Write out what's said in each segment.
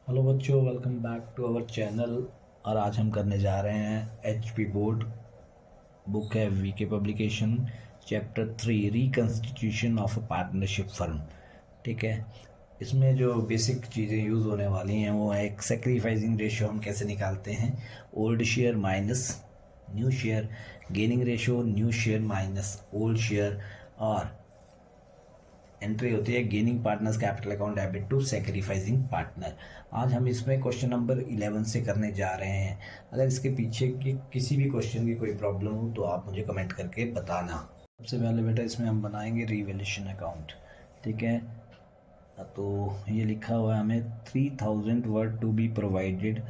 Hello बच्चों, welcome back to our channel. और आज हम करने जा रहे हैं एचपी बोर्ड। बुक है VK publication, chapter 3 reconstitution of a partnership firm. ठीक है। इसमें जो बेसिक चीज़ें यूज़ होने वाली हैं वो है एक सेक्रीफाइसिंग रेशियो हम कैसे निकालते हैं, old share minus new share, gaining ratio new share minus old share, और एंट्री होती है gaining partners capital account debit to sacrificing partner. आज हम इसमें क्वेश्चन नंबर 11 से करने जा रहे हैं। अगर इसके पीछे की किसी भी क्वेश्चन की कोई प्रॉब्लम हो तो आप मुझे कमेंट करके बताना। सबसे पहले बेटा इसमें हम बनाएंगे रिवैल्यूएशन अकाउंट। ठीक है। तो ये लिखा हुआ है हमें 3000 were to be provided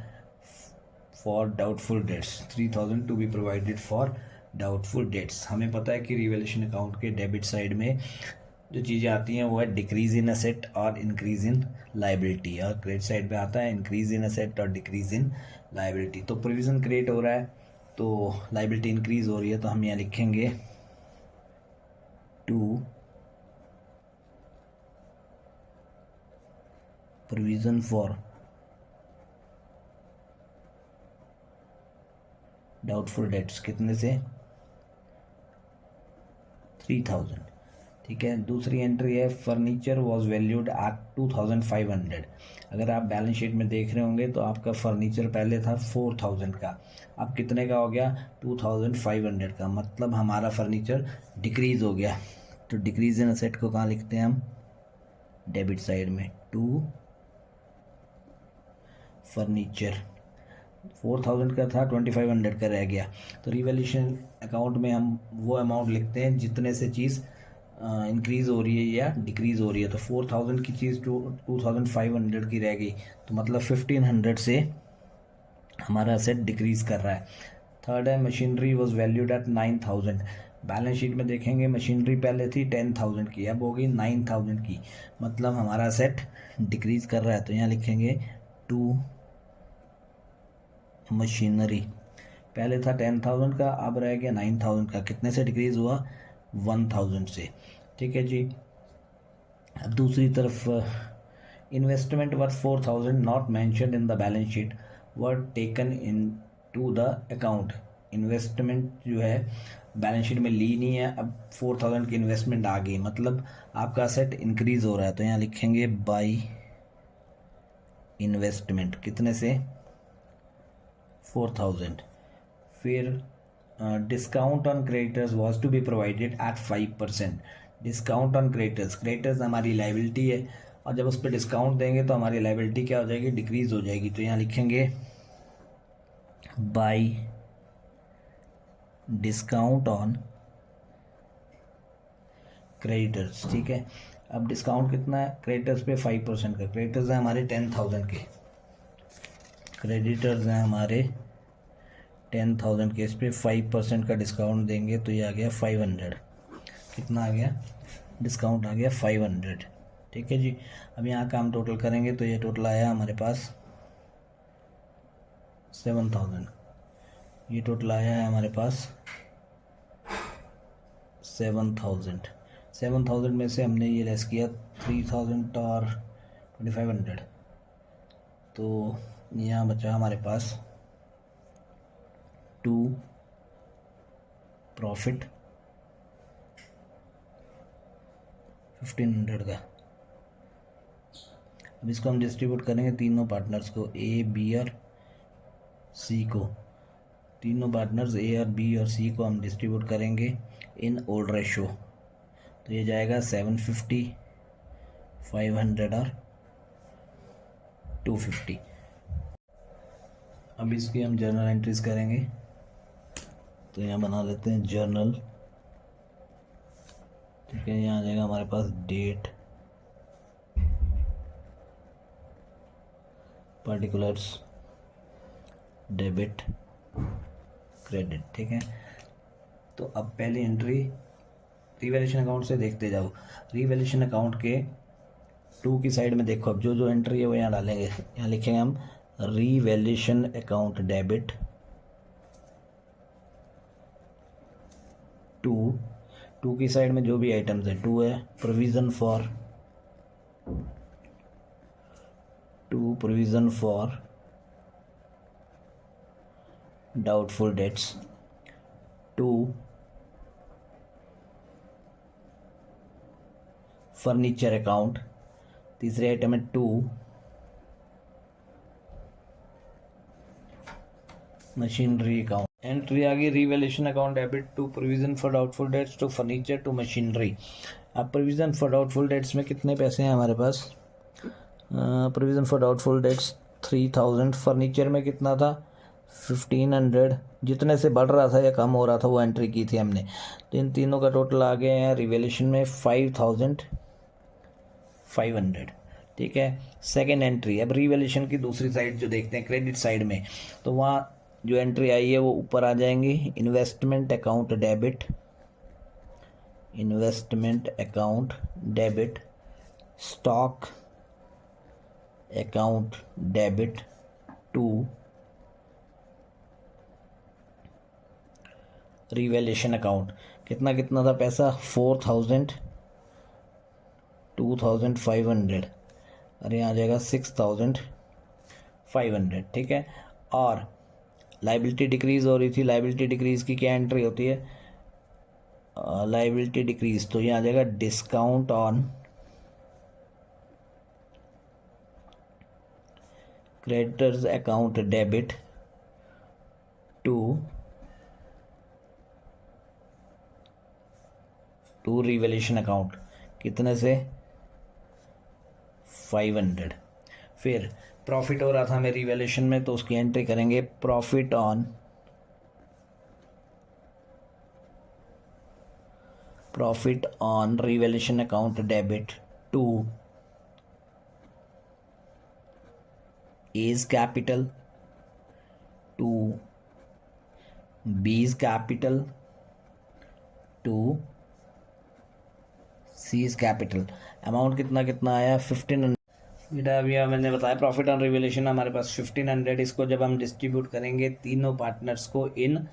for doubtful debts. 3000 to be provided for doubtful debts. हमें पता है कि रिवैल्यूएशन अकाउंट के डेबिट साइड में जो चीज़ें आती हैं वो है डिक्रीज इन असेट और इंक्रीज इन लाइबिलिटी, और क्रेडिट साइड पे आता है इंक्रीज इन असेट और डिक्रीज इन लाइबिलिटी। तो प्रोविजन क्रिएट हो रहा है तो लाइबिलिटी इंक्रीज हो रही है, तो हम यहाँ लिखेंगे to provision for doubtful debts कितने से 3000। ठीक है। दूसरी एंट्री है फर्नीचर वॉज वैल्यूड एट 2500। अगर आप बैलेंस शीट में देख रहे होंगे तो आपका फर्नीचर पहले था 4000 का, अब कितने का हो गया 2500 का, मतलब हमारा फर्नीचर डिक्रीज हो गया। तो डिक्रीज इन असेट को कहाँ लिखते हैं हम, डेबिट साइड में, टू फर्नीचर। 4000 का था 2500 का रह गया, तो रिवैल्यूएशन अकाउंट में हम वो अमाउंट लिखते हैं जितने से चीज़ इंक्रीज़ हो रही है या डिक्रीज़ हो रही है। तो 4000 की चीज़ 2500 की रह गई, तो मतलब 1500 से हमारा असेट डिक्रीज़ कर रहा है। थर्ड है machinery was valued at 9000। Balance sheet में देखेंगे मशीनरी पहले थी 10000 की, अब हो गई 9000 की, मतलब हमारा असेट डिक्रीज़ कर रहा है। तो यहाँ लिखेंगे टू मशीनरी। पहले था 10000 का, अब रह गया 9000 का, कितने से डिक्रीज़ हुआ 1000 से। ठीक है जी। अब दूसरी तरफ investment worth 4000 not mentioned in the balance sheet were taken into the account. Investment जो है बैलेंस शीट में ली नहीं है, अब 4000 की इन्वेस्टमेंट आ गई, मतलब आपका असेट इंक्रीज हो रहा है। तो यहाँ लिखेंगे बाई इन्वेस्टमेंट कितने से 4000। फिर discount on creditors was to be provided at 5%। Discount on creditors, creditors हमारी लाइबिलिटी है, और जब उस पर डिस्काउंट देंगे तो हमारी लाइबिलिटी क्या हो जाएगी, डिक्रीज हो जाएगी। तो यहाँ लिखेंगे बाई डिस्काउंट ऑन क्रेडिटर्स। ठीक है। अब डिस्काउंट कितना है क्रेडिटर्स पे 5% का, क्रेडिटर्स हैं हमारे 10000 के, क्रेडिटर्स हैं हमारे 10000 के, इस पर 5% का डिस्काउंट देंगे तो ये आ गया 500। कितना आ गया डिस्काउंट आ गया 500। ठीक है जी। अब यहाँ का हम टोटल करेंगे तो ये टोटल आया हमारे पास 7000। ये टोटल आया है हमारे पास 7000। 7000 में से हमने ये लेस किया 3000 और 2500, तो यहाँ बचा हमारे पास टू प्रॉफिट 1500 का। अब इसको हम डिस्ट्रीब्यूट करेंगे तीनों पार्टनर्स को, ए बी और सी को। तीनों पार्टनर्स ए और बी और सी को हम डिस्ट्रीब्यूट करेंगे इन ओल्ड रेशो। तो ये जाएगा 750, 500 और 250। अब इसकी हम जर्नल एंट्रीज करेंगे, तो यहाँ बना लेते हैं जर्नल। ठीक है। यहाँ आ जाएगा हमारे पास डेट, पर्टिकुलर्स, डेबिट, क्रेडिट। ठीक है। तो अब पहली एंट्री रिवैल्यूएशन अकाउंट से देखते जाओ। रिवैल्यूएशन अकाउंट के टू की साइड में देखो, अब जो जो एंट्री है वो यहाँ डालेंगे। यहाँ लिखेंगे हम revaluation account debit to. To की साइड में जो भी आइटम्स है, टू है provision for 2 provision for doubtful debts, 2 furniture account, तीसरे आइटम है 2 मशीनरी अकाउंट। एंट्री आ गई revaluation account debit, 2 provision for doubtful debts, 2 furniture, 2 machinery. अब प्रोविजन फॉर डाउटफुल डेट्स में कितने पैसे हैं हमारे पास? Provision for doubtful debts 3000, furniture में कितना था 1500, जितने से बढ़ रहा था या कम हो रहा था वो एंट्री की थी हमने, तो इन तीनों का टोटल आ गए हैं रिवैल्यूएशन में 5500। ठीक है, सेकेंड एंट्री। अब रिवैल्यूएशन की दूसरी साइड जो देखते हैं क्रेडिट साइड में, तो वहाँ जो एंट्री आई है वो ऊपर आ जाएंगी, investment account debit, investment account debit, stock account debit, 2 revaluation account. कितना कितना था पैसा? 4000, 2500 और यहाँ आ जाएगा 6500। ठीक है, और लाइबिलिटी डिक्रीज हो रही थी, लाइबिलिटी डिक्रीज की क्या एंट्री होती है? लाइबिलिटी डिक्रीज, तो यहाँ आ जाएगा discount on creditors account debit, 2 revaluation account. कितने से? 500। फिर प्रॉफिट हो रहा था हमें रिवैल्यूएशन में, तो उसकी एंट्री करेंगे profit on revaluation account debit, 2 A's capital, 2 B's capital, 2 C's capital. Amount कितना कितना आया? 1500। बेटा अभी मैंने बताया प्रॉफिट ऑन रिवैल्यूएशन हमारे पास 1500। इसको जब हम डिस्ट्रीब्यूट करेंगे तीनों पार्टनर्स को इन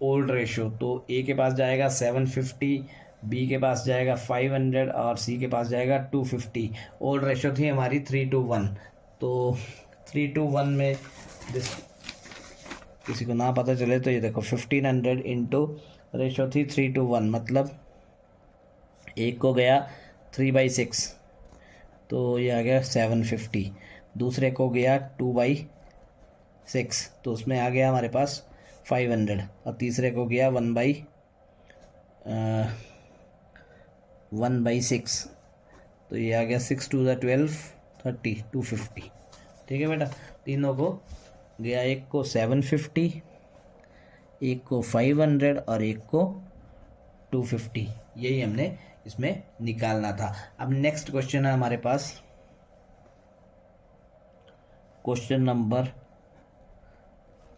ओल्ड रेशो, तो ए के पास जाएगा 750, बी के पास जाएगा 500 और सी के पास जाएगा 250। ओल्ड रेशो थी हमारी 3:1, तो 3:1 में किसी को ना पता चले तो ये देखो 1500 इंटू रेशो थी 3:1, मतलब एक को गया 3/6, तो ये आ गया 750। दूसरे को गया 2/6, तो उसमें आ गया हमारे पास 500, और तीसरे को गया 1/6, तो ये आ गया 6 2 12 30 250। ठीक है बेटा, तीनों को गया, एक को 750, एक को 500 और एक को 250। यही हमने इसमें निकालना था। अब नेक्स्ट क्वेश्चन है हमारे पास, क्वेश्चन नंबर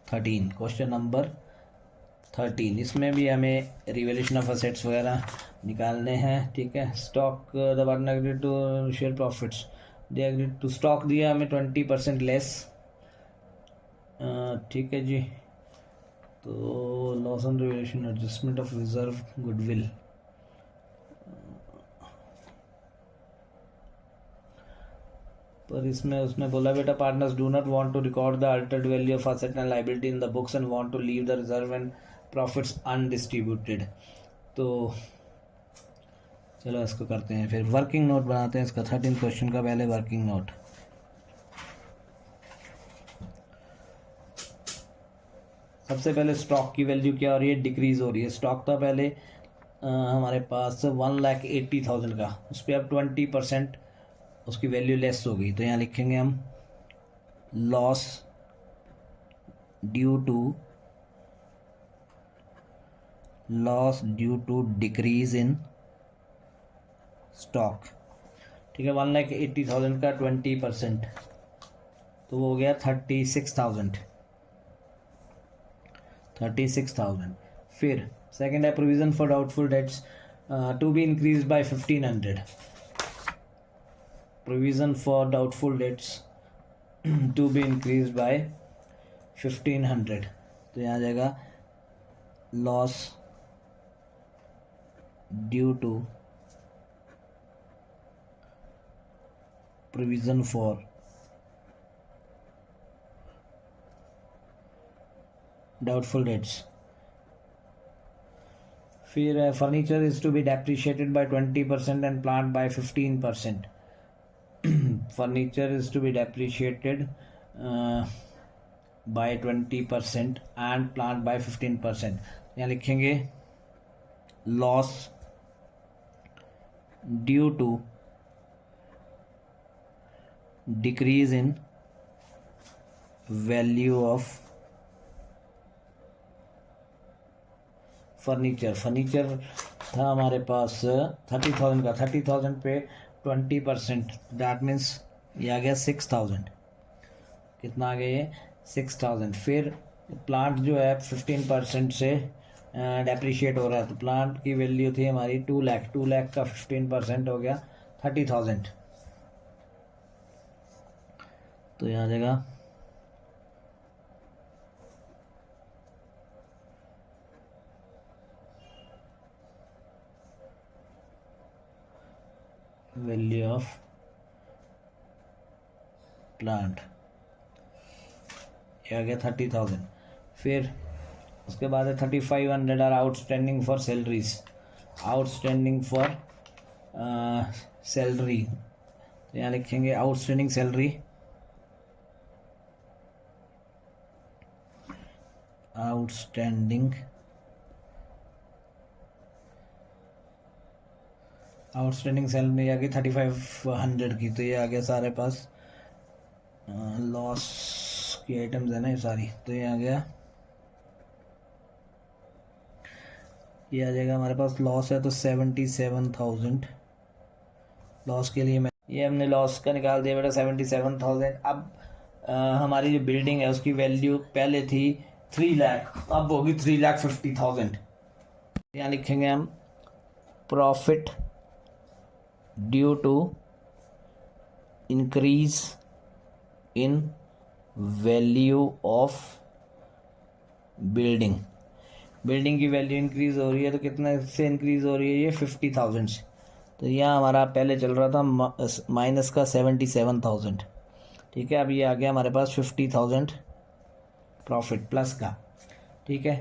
13। क्वेश्चन नंबर 13, इसमें भी हमें रिवैल्यूएशन ऑफ असेट्स वगैरह निकालने हैं। ठीक है, stock the partner agreed to share profits, they agreed to stock दिया हमें 20% लेस। ठीक है जी, तो loss on revaluation adjustment of reserve goodwill, पर इसमें उसने बोला बेटा partners do not want to record the altered value of asset and liability in the books and want to leave the reserve and profits undistributed. तो चलो इसको करते हैं, फिर वर्किंग नोट बनाते हैं इसका। 13 क्वेश्चन का पहले वर्किंग नोट। सबसे पहले स्टॉक की वैल्यू क्या हो रही है? डिक्रीज हो रही है। स्टॉक था पहले हमारे पास 1,80,000 का, उस पर अब 20% उसकी वैल्यू लेस हो गई, तो यहाँ लिखेंगे हम loss due to decrease in stock. ठीक है, 1,80,000 का 20%, तो वो हो गया 36,000। फिर सेकेंड है provision for doubtful debts to be increase by 1500। Provision for doubtful debts to be increase by 1500, तो यहाँ आ जाएगा loss due to provision for doubtful debts. फिर furniture is to be depreciated by 20% and plant by 15%। Furniture is to be depreciated by 20% and plant by 15%। यहाँ लिखेंगे loss due to decrease in value of furniture. Furniture था हमारे पास 30,000 का, 30,000 पे 20%, that means ये आ गया 6,000। कितना आ गया ये 6,000। फिर प्लांट जो है 15% से डेप्रिशिएट हो रहा है, तो प्लांट की वैल्यू थी हमारी 2 लाख, 2 लाख का 15% हो गया 30,000। तो यहाँ आ जाएगा वैल्यू ऑफ प्लांट, ये आ गया 30,000। फिर उसके बाद है 3,500 are outstanding for salaries. Outstanding for salary, तो यहाँ लिखेंगे आउटस्टैंडिंग सैलरी, आउटस्टैंडिंग सैलरी आ गई 3,500 की। तो ये आ गया सारे पास लॉस की आइटम्स है ना ये सारी, तो ये आ गया, ये आ जाएगा हमारे पास लॉस है तो 77,000 लॉस के लिए मैं, ये हमने लॉस का निकाल दिया बेटा 77,000। अब हमारी जो बिल्डिंग है उसकी वैल्यू पहले थी 3 लाख, अब होगी 3,50,000। यहाँ लिखेंगे हम profit due to increase in value of building. Building की वैल्यू इंक्रीज हो रही है, तो कितना से इंक्रीज हो रही है ये 50,000 से। तो यहाँ हमारा पहले चल रहा था माइनस का 77,000, ठीक है। अब ये आ गया हमारे पास 50,000 प्रॉफिट प्लस का, ठीक है।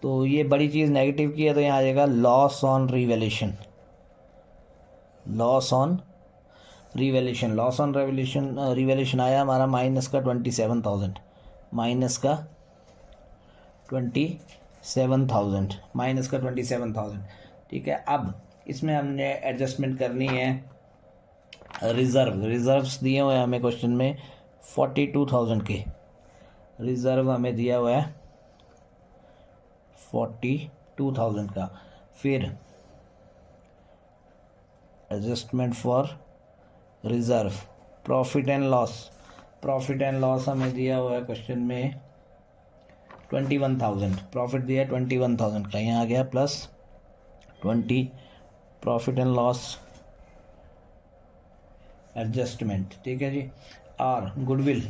तो ये बड़ी चीज़ नेगेटिव की है, तो यहाँ आ जाएगा loss on revaluation, loss on revaluation. Loss on revaluation आया हमारा माइनस का 27,000, माइनस का 27,000, माइनस का 27,000, ठीक है। अब इसमें हमने एडजस्टमेंट करनी है रिजर्व्स दिए हुए हैं हमें क्वेश्चन में 42,000 के, रिजर्व हमें दिया हुआ है 42,000 का। फिर adjustment for reserve, profit and loss हमें दिया हुआ है क्वेश्चन में 21,000, प्रॉफिट दिया 21,000 का, यहाँ आ गया plus 20 profit and loss adjustment, ठीक है जी। और गुडविल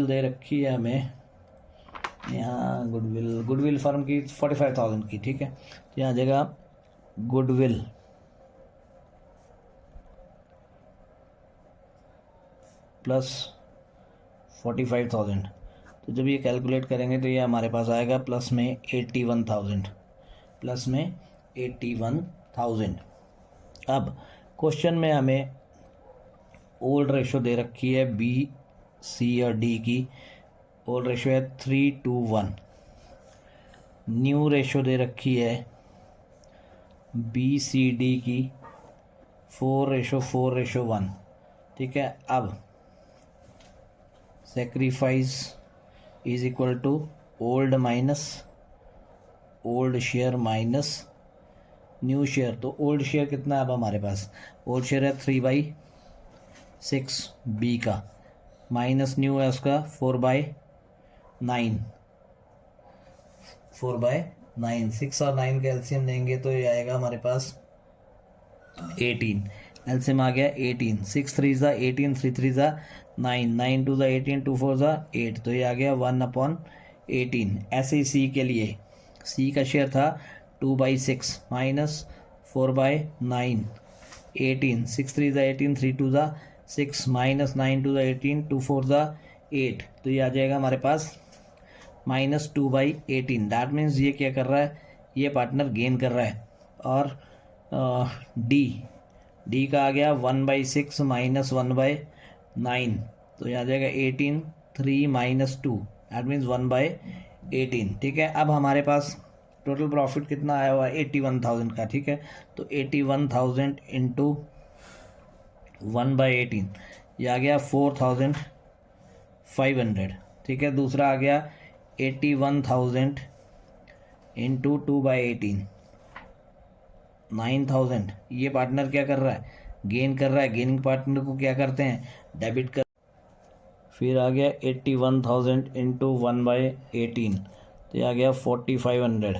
दे रखी है हमें यहाँ, गुडविल फर्म की 45,000 की, ठीक है। तो यहाँ आ जाएगा गुडविल प्लस 45,000। तो जब ये कैलकुलेट करेंगे तो ये हमारे पास आएगा प्लस में 81,000, प्लस में 81,000। अब क्वेश्चन में हमें ओल्ड रेशो दे रखी है बी, सी और डी की। ओल्ड रेशो है 3:1। न्यू रेशो दे रखी है बी, सी, डी की 4:4:1, ठीक है। अब sacrifice is equal to old minus old share minus new share. तो ओल्ड शेयर कितना है अब हमारे पास, ओल्ड शेयर है 3/6 बी का, माइनस न्यू है उसका 4/9, 4/9। 6 और 9 का एलसीएम देंगे तो ये आएगा हमारे पास 18, एलसीएम आ गया 18। 6 3 ज़ा 18, 3 3 ज़ा 9, 9 2 ज़ा 18, 2 4 ज़ा 8, तो ये आ गया 1/18। ऐसे ही सी के लिए, सी का शेयर था 2/6 माइनस 4/9, 18, 6 3 ज़ा 18, 3 2 ज़ा 6 माइनस 9 2 ज़ा 18, 2 4 ज़ा 8, तो ये आ जाएगा हमारे पास -2/18। दैट मीन्स ये क्या कर रहा है, ये पार्टनर गेन कर रहा है। और डी का आ गया 1/6 -1/9, तो यहाँ आ जाएगा 18, 3 -2, दैट मीन्स 1/18। ठीक है, अब हमारे पास टोटल प्रॉफिट कितना आया हुआ है 81,000 का। ठीक है, तो 81,000 इंटू 1/18, ये आ गया 4,500। ठीक है, दूसरा आ गया 81,000 इंटू 2/18, 9,000। ये पार्टनर क्या कर रहा है, गेन कर रहा है। गेनिंग पार्टनर को क्या करते हैं, डेबिट कर। फिर आ गया 81,000 इंटू 1/18, तो ये आ गया 4,500,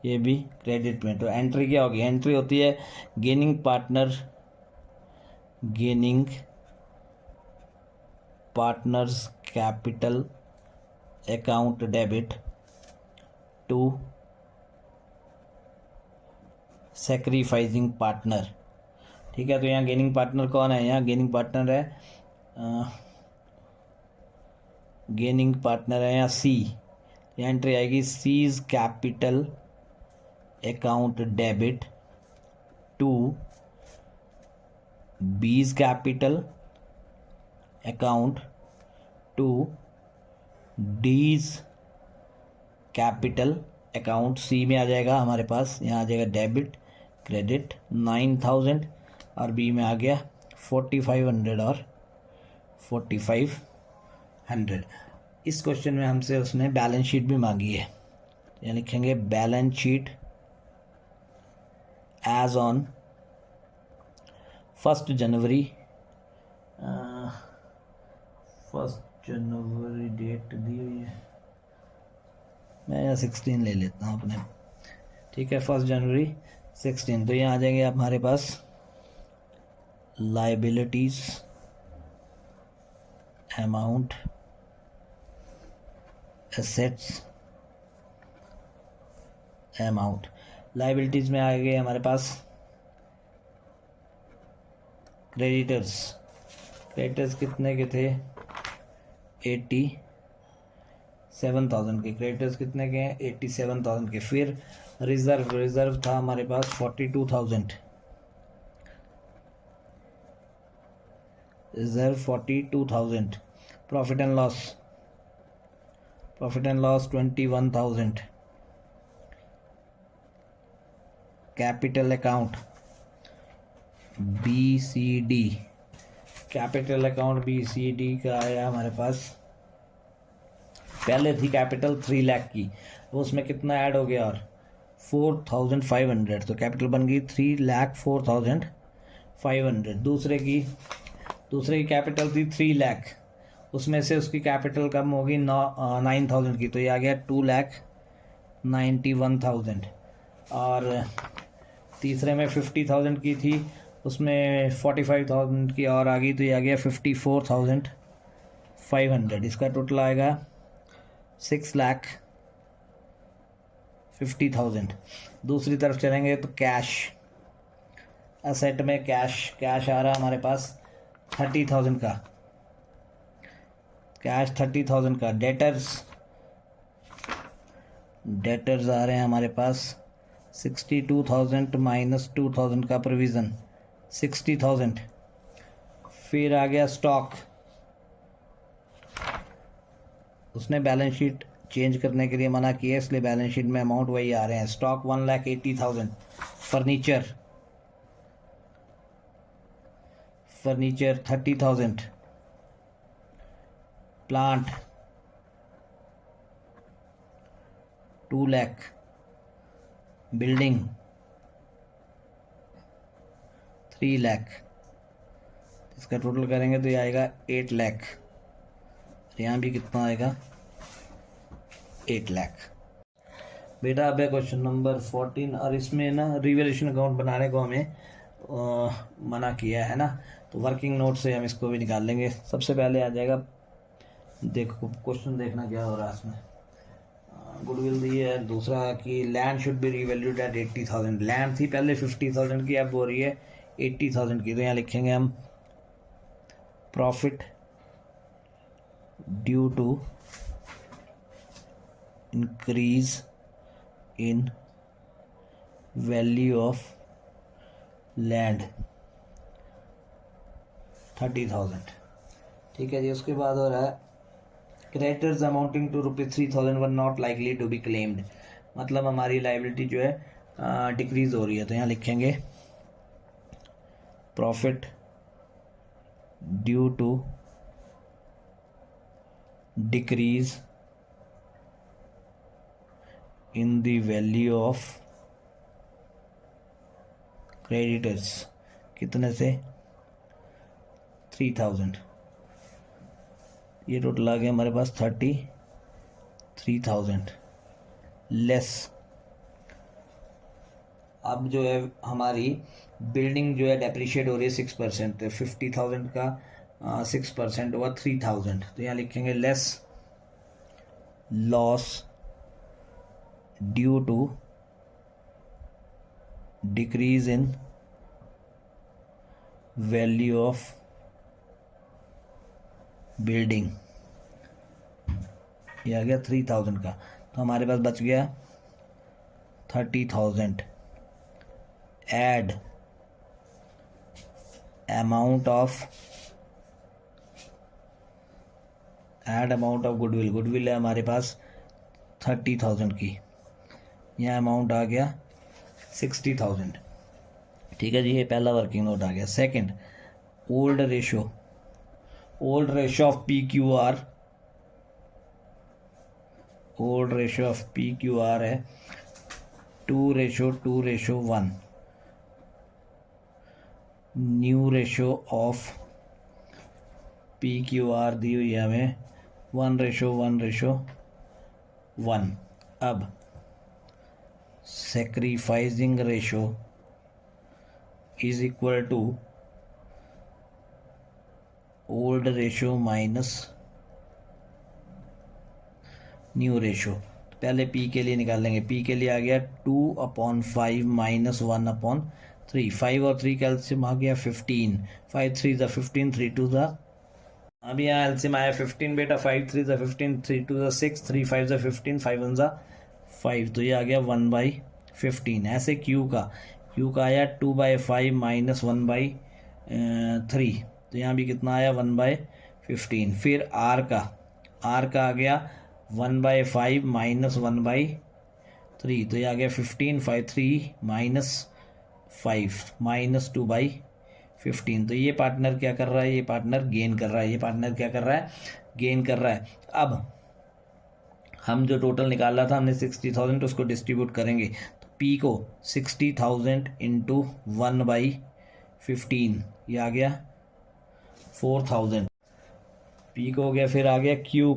ये भी क्रेडिट में। तो एंट्री क्या होगी, एंट्री होती है gaining partners capital account debit to sacrificing partner. ठीक है, तो यहाँ गेनिंग पार्टनर कौन है, यहाँ गेनिंग पार्टनर है यहाँ सी। एंट्री आएगी C's capital account debit to B's capital account to D's capital account. C में आ जाएगा हमारे पास, यहाँ आ जाएगा डेबिट क्रेडिट 9,000, और बी में आ गया 4,500 और 4,500। इस क्वेश्चन में हमसे उसने बैलेंस शीट भी मांगी है, यहाँ लिखेंगे बैलेंस शीट एज ऑन 1 जनवरी। 1 जनवरी डेट दी हुई है, मैं यहाँ 16 ले लेता हूँ अपने। ठीक है, 1 जनवरी 16। तो यहाँ आ जाएंगे आप हमारे पास liabilities amount, assets amount. Liabilities में आ गए हमारे पास क्रेडिटर्स कितने के थे, 87,000 के। क्रेडिटर्स कितने के हैं, 87,000 के। फिर रिजर्व था हमारे पास 42,000, reserve 42,000। Profit and loss 21,000। Capital account BCD, capital account BCD का आया हमारे पास, पहले थी कैपिटल 3 लाख की, वो उसमें कितना ऐड हो गया और 4,500, तो कैपिटल बन गई 3,04,500। दूसरे की कैपिटल थी 3 लाख, उसमें से उसकी कैपिटल कम होगी 9,000 की, तो ये आ गया 2,91,000। और तीसरे में 50,000 की थी, उसमें 45,000 की और आ गई, तो ये आ गया 54,500। इसका टोटल आएगा 6,50,000। दूसरी तरफ चलेंगे तो कैश, असेट में कैश आ रहा है हमारे पास 30,000 का, कैश 30,000 का। डेटर्स आ रहे हैं हमारे पास 62,000 माइनस 2,000 का प्रोविज़न 60,000। फिर आ गया स्टॉक, उसने बैलेंस शीट चेंज करने के लिए मना किया, इसलिए बैलेंस शीट में अमाउंट वही आ रहे हैं। Stock 1,80,000। Furniture 30,000। Plant 2 lakh. Building 3 lakh. इसका टोटल करेंगे तो ये आएगा 8 लाख। यहाँ भी कितना आएगा, 8 लाख। बेटा अब है क्वेश्चन नंबर 14, और इसमें ना रिवैल्यूएशन अकाउंट बनाने को हमें मना किया है ना, तो वर्किंग नोट से हम इसको भी निकाल लेंगे। सबसे पहले आ जाएगा, देखो क्वेश्चन देखना क्या हो रहा है इसमें। गुडविल दी है, दूसरा कि land should be revalued at 80,000। Land थी पहले 50,000 की, अब हो रही है 80,000 की। तो यहाँ लिखेंगे हम profit due to increase in value of land 30,000। ठीक है जी। उसके बाद हो रहा है creditors amounting to ₹3,000 were not likely to be claimed, मतलब हमारी लाइबिलिटी जो है डिक्रीज हो रही है। तो यहाँ लिखेंगे profit due to decrease in the value of creditors, कितने से 3,000। ये टोटल आ गया हमारे पास 33,000 लेस। अब जो है हमारी बिल्डिंग जो है डेप्रिशिएट हो रही है 6%, तो 50,000 का 6% हुआ 3,000। तो यहाँ लिखेंगे less loss due to decrease in value of building, ये आ गया 3,000 का। तो हमारे पास बच गया 30,000 add amount of goodwill. Goodwill है हमारे पास 30,000 की, यह अमाउंट आ गया 60,000। ठीक है जी, ये पहला वर्किंग नोट आ गया। Second, old ratio of PQR, old ratio of PQR है 2:1। न्यू रेशो ऑफ PQR दी हुई है हमें 1:1:1। अब sacrificing ratio is equal to old ratio minus new ratio. पहले P के लिए निकाल लेंगे। P के लिए आ गया 2/5 - 1/3। 5 और 3 का एलसीएम आ गया 15। 5 3 ज़ा 15, 3 2 ज़ा, अब यहाँ एलसीएम आया 15 बेटा। 5 3 ज़ा 15, 3 2 ज़ा 6, 3 5 ज़ा 15, 5 1 ज़ा 5। तो ये आ गया 1/15। ऐसे Q का आया 2/5 - 1/3। तो यहाँ भी कितना आया 1/15। फिर R का आ गया 1/5 - 1/3। तो ये आ गया 15। 5 3 -5 -2/15। तो ये पार्टनर क्या कर रहा है, ये पार्टनर गेन कर रहा है। गेन कर रहा है। अब हम जो टोटल निकाला था हमने 60,000, उसको डिस्ट्रीब्यूट करेंगे। तो P को 60,000 इंटू 1/15, ये आ गया 4,000। P को हो गया। फिर आ गया Q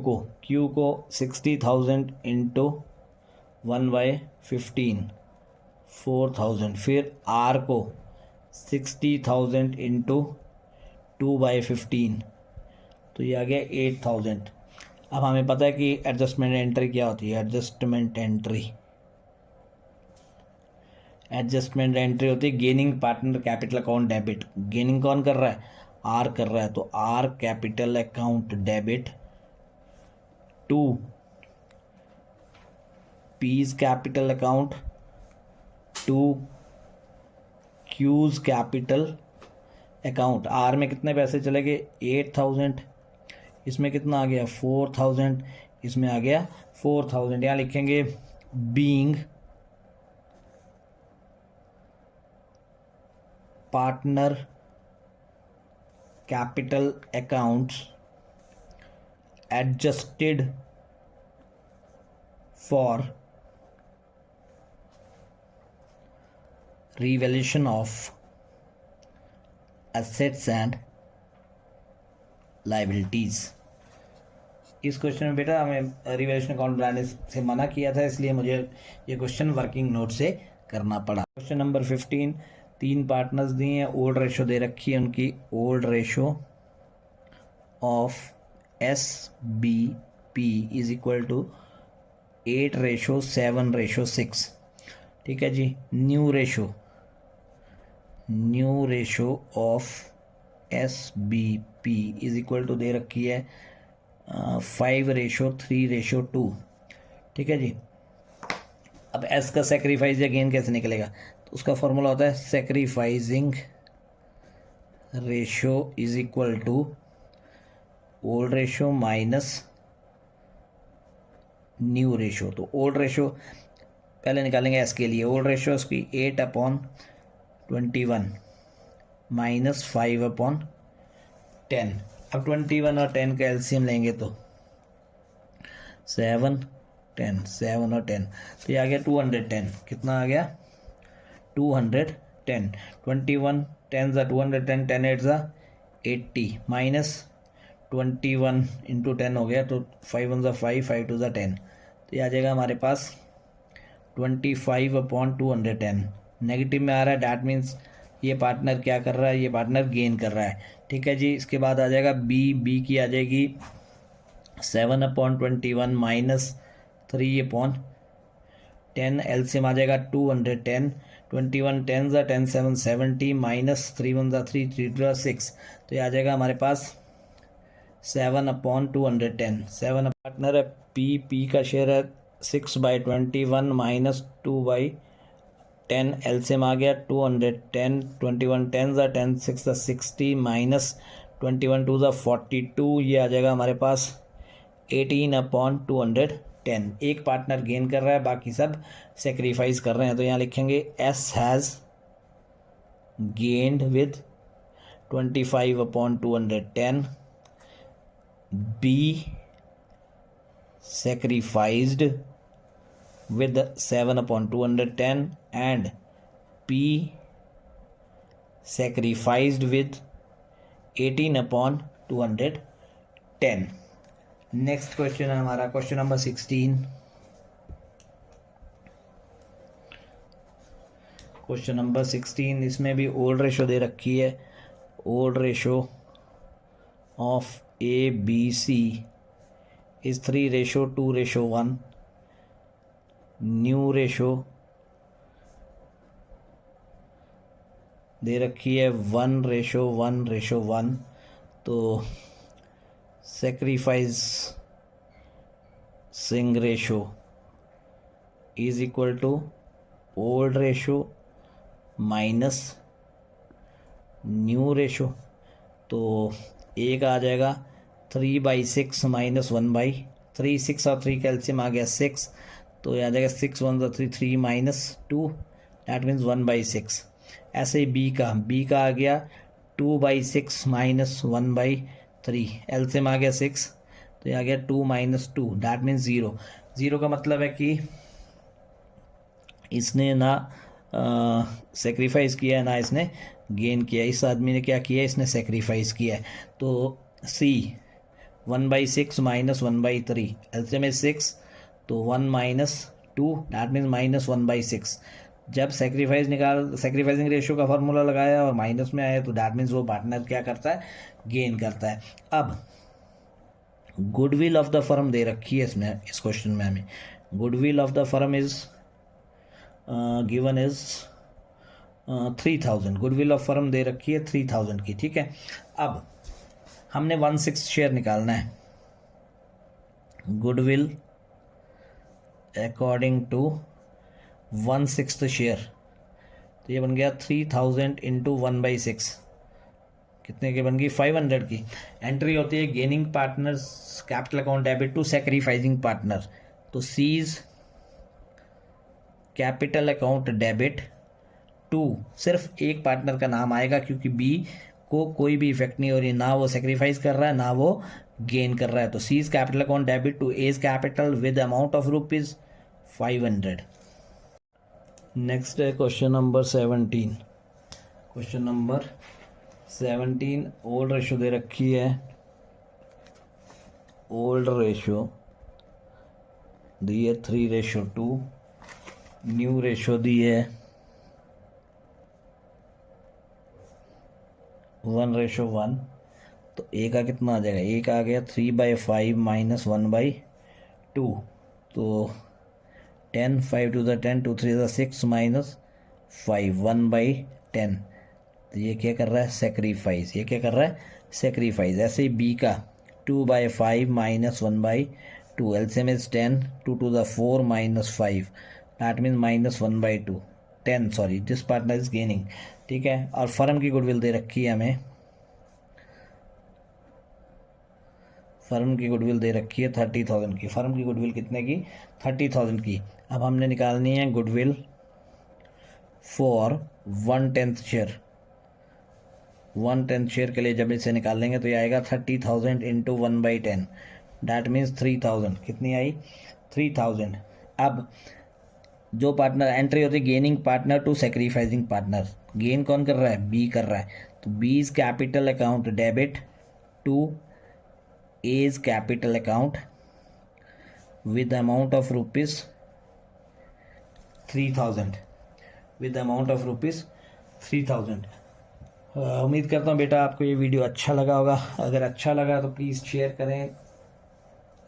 को 60,000 इंटू 1/15, 4,000। फिर R को 60,000 इंटू 2/15, तो ये आ गया 8,000। अब हमें पता है कि एडजस्टमेंट एंट्री क्या होती है। एडजस्टमेंट एंट्री होती है gaining partner capital account debit. Gaining कौन कर रहा है, आर कर रहा है। तो R capital account debit to P's capital account to Q's capital account. R में कितने पैसे चले गए 8,000, इसमें कितना आ गया 4,000, इसमें आ गया 4,000। यहाँ लिखेंगे being partner capital accounts adjusted for revaluation of assets and liabilities। इस क्वेश्चन में बेटा हमें रिवैल्यूएशन अकाउंट बनाने से मना किया था, इसलिए मुझे ये क्वेश्चन वर्किंग नोट से करना पड़ा। क्वेश्चन नंबर 15, 3 पार्टनर्स दिए हैं, ओल्ड रेशो दे रखी है उनकी। Old ratio of SBP is equal to 8:7:6। ठीक है जी। New ratio of SBP is equal to दे रखी है 5:3:2। ठीक है जी। अब एस का सेक्रीफाइस या गेन कैसे निकलेगा, तो उसका फॉर्मूला होता है sacrificing ratio is equal to old ratio minus new ratio. तो ओल्ड रेशो पहले निकालेंगे एस के लिए। ओल्ड रेशो उसकी 8/21 माइनस 5/10। अब 21 और 10 का एलसीएम लेंगे तो 7, 10, 7 और 10, तो ये आ गया 210। कितना आ गया 210। 21 10 ज़ा 210, 10 8 ज़ा 80 माइनस 21 इंटू 10 हो गया, तो 5 1 ज़ा 5, 5 2 ज़ा 10, तो ये आ जाएगा हमारे पास 25/210। नेगेटिव में आ रहा है, डैट मीन्स ये पार्टनर क्या कर रहा है, ये पार्टनर गेन कर रहा है। ठीक है जी। इसके बाद आ जाएगा बी की आ जाएगी 7/21 माइनस 3/10। एलसीएम आ जाएगा 210। 21 10 ज़ा 10 7 70 माइनस 3 1 ज़ा 3 3 2 6, तो ये आ जाएगा हमारे पास 7/210। 7 पार्टनर है पी का शेयर है 6/21 माइनस 2/10। एलसीएम आ गया 210। 21 10 ज़ा 10 6 ज़ा 60 माइनस 21 2 ज़ा 42, ये आ जाएगा हमारे पास 18/210। एक पार्टनर गेन कर रहा है, बाकी सब सेक्रीफाइस कर रहे हैं। तो यहाँ लिखेंगे S has gained with 25/210, B sacrificed with 7/210, and P sacrificed with 18/210। Next question है हमारा क्वेश्चन नंबर 16। क्वेश्चन नंबर 16, इसमें भी ओल्ड रेशो दे रखी है। Old ratio of A B C is 3:2:1। New ratio दे रखी है 1:1:1। तो sacrificing ratio is equal to old ratio minus new ratio. तो एक आ जाएगा 3/6 माइनस 1/3। 6 और 3 कैल्शियम आ गया 6, तो ये आ जाएगा 6 1 ज़ा 3 3 माइनस 2, डैट मीन्स 1/6। ऐसे ही बी का आ गया 2/6 माइनस 1/3। एलसीएम आ गया 6, तो ये आ गया 2 माइनस 2, डैट मीन्स 0। 0 का मतलब है कि इसने ना सेक्रीफाइस किया है ना इसने गेन किया। इस आदमी ने क्या किया, इसने सेक्रीफाइस किया है। तो सी 1/6 माइनस 1/3, एलसीएम में 6, तो 1 माइनस 2, डैट मीन्स माइनस 1/6। जब सेक्रीफाइसिंग रेशियो का फॉर्मूला लगाया और माइनस में आया, तो डैट मीन्स वो पार्टनर क्या करता है, गेन करता है। अब गुडविल ऑफ द फर्म दे रखी है इसमें, इस क्वेश्चन में हमें goodwill of the firm is given is 3000। Goodwill of firm दे रखी है 3000 की। ठीक है। अब हमने 1/6 शेयर निकालना है। गुडविल अकॉर्डिंग टू 1/6 शेयर, तो ये बन गया 3000 इंटू 1/6, कितने की बन गई 500 की। एंट्री होती है gaining partners capital account debit to sacrificing partner. तो C's capital account debit to, सिर्फ एक पार्टनर का नाम आएगा क्योंकि बी को कोई भी इफेक्ट नहीं हो रही, ना वो सेक्रीफाइस कर रहा है ना वो गेन कर रहा है। तो C's capital account debit to A's capital with amount of ₹500। Next है question number 17। Question number 17 old ratio दे रखी है। ओल्ड रेशो दी है 3:2। न्यू रेशो दी है 1:1। तो ए का कितना आ जाएगा, ए का आ गया 3/5 माइनस 1/2। तो 10 5 2 10 2 3 6 माइनस 5 1/10। तो ये क्या कर रहा है, सेक्रीफाइस। ये क्या कर रहा है, सेक्रीफाइस। ऐसे ही बी का 2/5 minus 2, LCM is 10, 2 to the 4 minus 5, that means minus 1/2, 10, sorry, this partner is gaining, ठीक है। और फर्म की गुडविल दे रखी है हमें, फर्म की गुडविल दे रखी है 30,000 की। फर्म की गुडविल कितने की? 30,000 की। अब हमने निकालनी है गुडविल फॉर 1/10 शेयर। 1/10 शेयर के लिए जब इसे निकालेंगे तो ये आएगा 30,000 इंटू 1/10, डैट मीन्स 3,000। कितनी आई? 3,000। अब जो पार्टनर एंट्री होती है gaining partner to sacrificing partner, gain कौन कर रहा है? बी कर रहा है, तो B is capital account debit to A's capital account with the amount of rupees 3,000, with the amount of rupees 3,000। उम्मीद करता हूँ बेटा आपको ये वीडियो अच्छा लगा होगा। अगर अच्छा लगा तो प्लीज़ शेयर करें,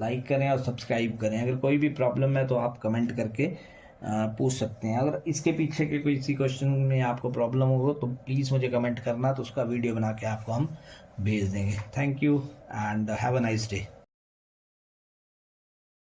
लाइक करें और सब्सक्राइब करें। अगर कोई भी प्रॉब्लम है तो आप कमेंट करके पूछ सकते हैं। अगर इसके पीछे के कोई इसी क्वेश्चन में आपको प्रॉब्लम हो तो प्लीज़ मुझे कमेंट करना, तो उसका वीडियो बना के आपको हम भेज देंगे। Thank you and have a nice day.